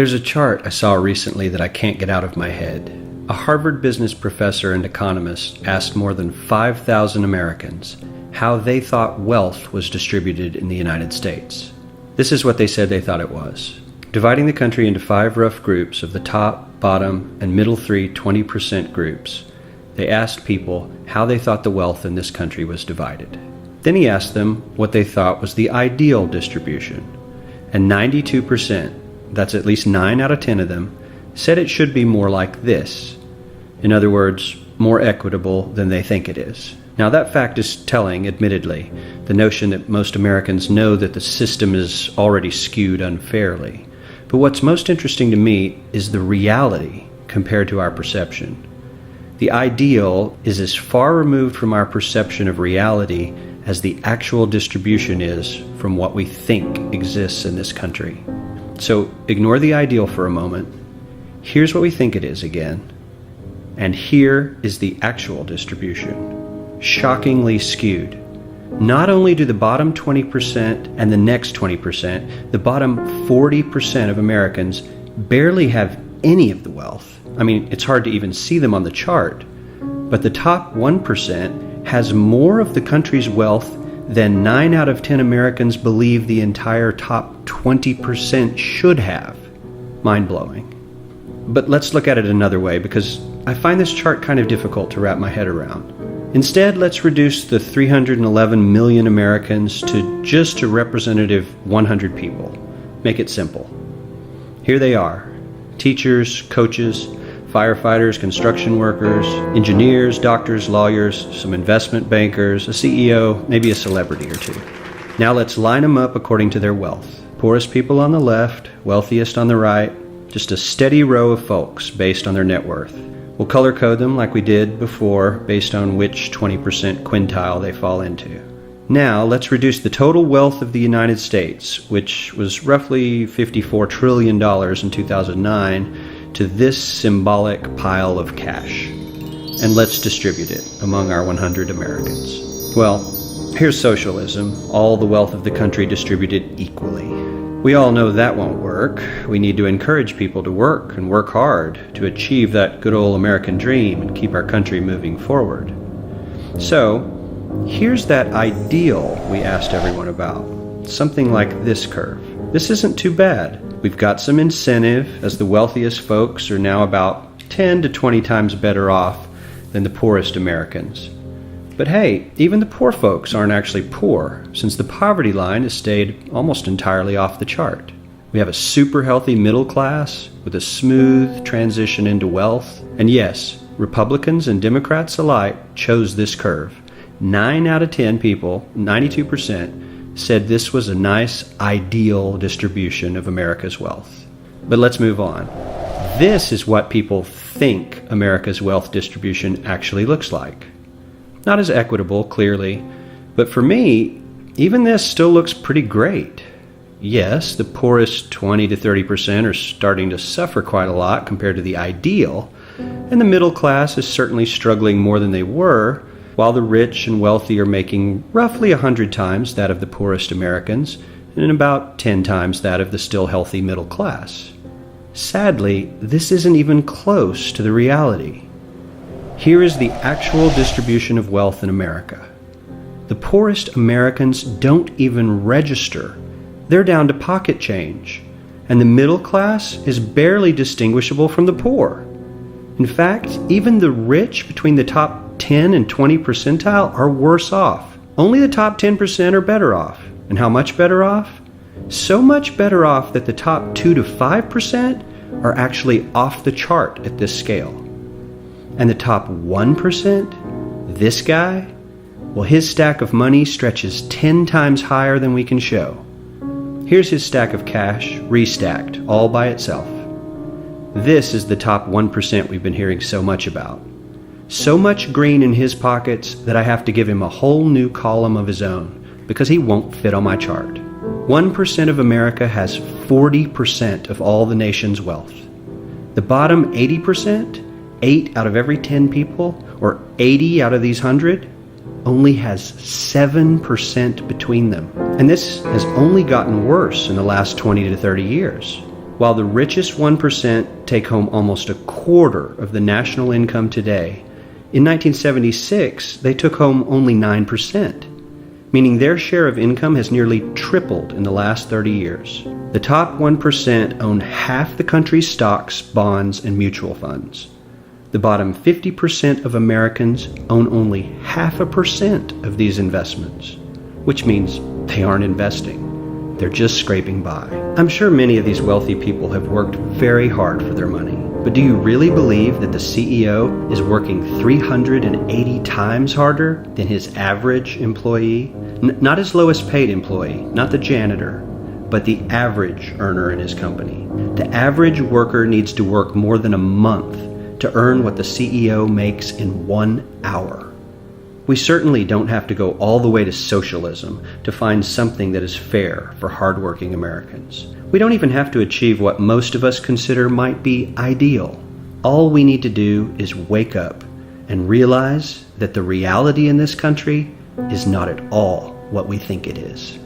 There's a chart I saw recently that I can't get out of my head. A Harvard business professor and economist asked more than 5,000 Americans how they thought wealth was distributed in the United States. This is what they said they thought it was. Dividing the country into 5 rough groups of the top, bottom, and middle 3 20% groups, they asked people how they thought the wealth in this country was divided. Then he asked them what they thought was the ideal distribution. And 92%, that's at least 9 out of 10 of them, said it should be more like this. In other words, more equitable than they think it is. Now that fact is telling, admittedly, the notion that most Americans know that the system is already skewed unfairly. But what's most interesting to me is the reality compared to our perception. The ideal is as far removed from our perception of reality as the actual distribution is from what we think exists in this country. So ignore the ideal for a moment. Here's what we think it is again. And here is the actual distribution. Shockingly skewed. Not only do the bottom 20% and the next 20%, the bottom 40% of Americans barely have any of the wealth. I mean, it's hard to even see them on the chart. But the top 1% has more of the country's wealth than 9 out of 10 Americans believe the entire top 20% should have. Mind-blowing. But let's look at it another way, because I find this chart kind of difficult to wrap my head around. Instead, let's reduce the 311 million Americans to just a representative 100 people. Make it simple. Here they are: teachers, coaches, firefighters, construction workers, engineers, doctors, lawyers, some investment bankers, a CEO, maybe a celebrity or two. Now let's line them up according to their wealth. Poorest people on the left, wealthiest on the right, just a steady row of folks based on their net worth. We'll color code them like we did before based on which 20% quintile they fall into. Now let's reduce the total wealth of the United States, which was roughly $54 trillion in 2009, to this symbolic pile of cash. And let's distribute it among our 100 Americans. Well, here's socialism, all the wealth of the country distributed equally. We all know that won't work. We need to encourage people to work and work hard to achieve that good old American dream and keep our country moving forward. So, here's that ideal we asked everyone about. Something like this curve. This isn't too bad. We've got some incentive, as the wealthiest folks are now about 10 to 20 times better off than the poorest Americans. But hey, even the poor folks aren't actually poor, since the poverty line has stayed almost entirely off the chart. We have a super healthy middle class with a smooth transition into wealth. And yes, Republicans and Democrats alike chose this curve. 9 out of 10 people, 92%, said this was a nice, ideal distribution of America's wealth. But let's move on. This is what people think America's wealth distribution actually looks like. Not as equitable, clearly, but for me, even this still looks pretty great. Yes, the poorest 20 to 30% are starting to suffer quite a lot compared to the ideal, and the middle class is certainly struggling more than they were, while the rich and wealthy are making roughly 100 times that of the poorest Americans, and about 10 times that of the still healthy middle class. Sadly, this isn't even close to the reality. Here is the actual distribution of wealth in America. The poorest Americans don't even register. They're down to pocket change. And the middle class is barely distinguishable from the poor. In fact, even the rich between the top 10 and 20 percentile are worse off. Only the top 10% are better off. And how much better off? So much better off that the top 2 to 5% are actually off the chart at this scale. And the top 1%, this guy, well, his stack of money stretches 10 times higher than we can show. Here's his stack of cash, restacked, all by itself. This is the top 1% we've been hearing so much about. So much green in his pockets that I have to give him a whole new column of his own, because he won't fit on my chart. 1% of America has 40% of all the nation's wealth. The bottom 80%, 8 out of every 10 people, or 80 out of these 100, only has 7% between them. And this has only gotten worse in the last 20 to 30 years. While the richest 1% take home almost a quarter of the national income today, in 1976 they took home only 9%, meaning their share of income has nearly tripled in the last 30 years. The top 1% own half the country's stocks, bonds, and mutual funds. The bottom 50% of Americans own only 0.5% of these investments, which means they aren't investing. They're just scraping by. I'm sure many of these wealthy people have worked very hard for their money. But do you really believe that the CEO is working 380 times harder than his average employee? Not his lowest paid employee, not the janitor, but the average earner in his company. The average worker needs to work more than a month to earn what the CEO makes in 1 hour. We certainly don't have to go all the way to socialism to find something that is fair for hardworking Americans. We don't even have to achieve what most of us consider might be ideal. All we need to do is wake up and realize that the reality in this country is not at all what we think it is.